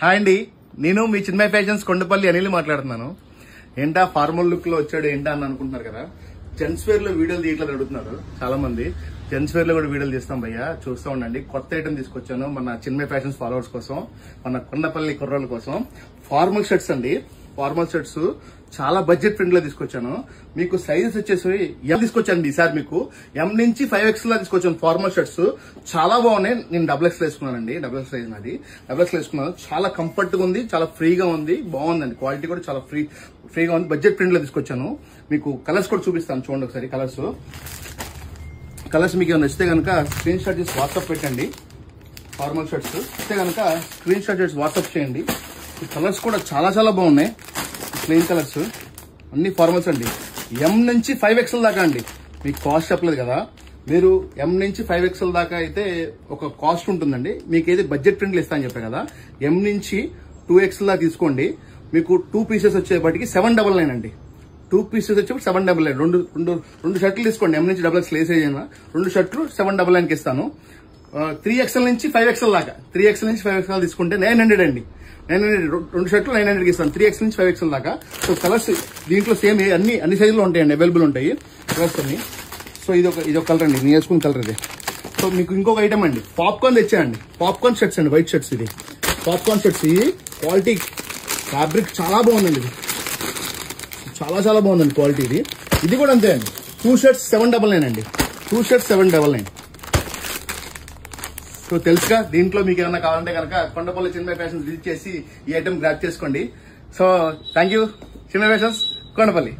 Hi అండి, నేను మీ చిన్మయ fashions Kondapalli Anil మాట్లాడుతున్నాను. ఏంటా ఫార్మల్ లుక్ లో వచ్చాడు ఏంటా అని అనుకుంటున్నారు కదా. జెంట్స్ వేర్ లో వీడియోలు తీయట్లేదు అడుగుతున్నారు చాలా మంది. జెంట్స్ వేర్ లో కూడా వీడియోలు తీస్తాం భయ్యా, చూస్తూ ఉండండి. కొత్త ఐటమ్ తీసుకొచ్చాను మన చిన్మయ ఫ్యాషన్స్ ఫాలోవర్స్ కోసం, మన కొండపల్లి కుర్రోళ్ళ కోసం. ఫార్మల్ షర్ట్స్ అండి, ఫార్మల్ షర్ట్స్ చాలా బడ్జెట్ ఫ్రెండ్ లో తీసుకొచ్చాను. మీకు సైజెస్ వచ్చేసి ఎం తీసుకొచ్చాను ఈసారి. మీకు ఎం నుంచి 5X లా తీసుకొచ్చాను. ఫార్మల్ షర్ట్స్ చాలా బాగున్నాయి. నేను XXL వేసుకున్నానండి, XXL సైజ్ నాది. XXL వేసుకున్నాను. చాలా కంఫర్ట్ గా ఉంది, చాలా ఫ్రీగా ఉంది, బాగుందండి. క్వాలిటీ కూడా చాలా ఫ్రీగా ఉంది. బడ్జెట్ ఫ్రెండ్ లో తీసుకొచ్చాను. మీకు కలర్స్ కూడా చూపిస్తాను, చూడండి ఒకసారి. కలర్స్ మీకు ఏమైనా నచ్చితే కనుక స్క్రీన్ షాట్ చేసి వాట్సాప్ పెట్టండి. ఫార్మల్ షర్ట్స్ వస్తే కనుక స్క్రీన్ షాట్ చేసి వాట్సాప్ చేయండి. ఈ కలర్స్ కూడా చాలా చాలా బాగున్నాయి. ప్లెయిన్ కలర్స్ అన్ని ఫార్మల్స్ అండి. ఎం నుంచి 5XL దాకా అండి. మీకు కాస్ట్ చెప్పలేదు కదా, మీరు ఎం నుంచి 5XL దాకా అయితే ఒక కాస్ట్ ఉంటుందండి. మీకైతే బడ్జెట్ ఫ్రెండ్లు ఇస్తా అని చెప్పా కదా. ఎం నుంచి 2XL దాకా తీసుకోండి. మీకు 2 పీసెస్ వచ్చేపటికి 799 అండి. 2 పీసెస్ వచ్చేప్పుడు 799. రెండు షర్ట్లు తీసుకోండి. ఎం నుంచి XXL వేసేజ్ అయినా 2 షర్ట్లు 799కి ఇస్తాను. 3XL నుంచి 5XL దాకా, 3XL నుంచి 5XL తీసుకుంటే 900 అండి. 2 షర్ట్లు 900కి ఇస్తాను. 3XL నుంచి 5XL దాకా. సో కలర్స్ దీంట్లో సేమ్ అన్ని సైజులో ఉంటాయండి, అవైలబుల్ ఉంటాయి కలర్స్ అన్ని. సో ఇది ఒక కలర్ అండి, నేను వేసుకున్న కలర్ ఇది. సో మీకు ఇంకొక ఐటమ్ అండి, పాప్కార్న్ తెచ్చాయండి. పాప్కార్న్ షర్ట్స్ అండి, వైట్ షర్ట్స్. ఇది పాప్కార్న్ షర్ట్స్. ఇది క్వాలిటీ ఫ్యాబ్రిక్ చాలా బాగుందండి. ఇది చాలా చాలా బాగుందండి క్వాలిటీ. ఇది కూడా అంతే అండి. 2 షర్ట్స్ 799 అండి. 2 షర్ట్స్ 799. సో తెలుసుగా. దీంట్లో మీకు ఏమైనా కావాలంటే కనుక కొండపల్లి చిన్మయ ఫ్యాషన్స్ విజిట్ చేసి ఈ ఐటమ్ గ్రాప్ చేసుకోండి. So thank you. Chinmaya fashions Kondapalli.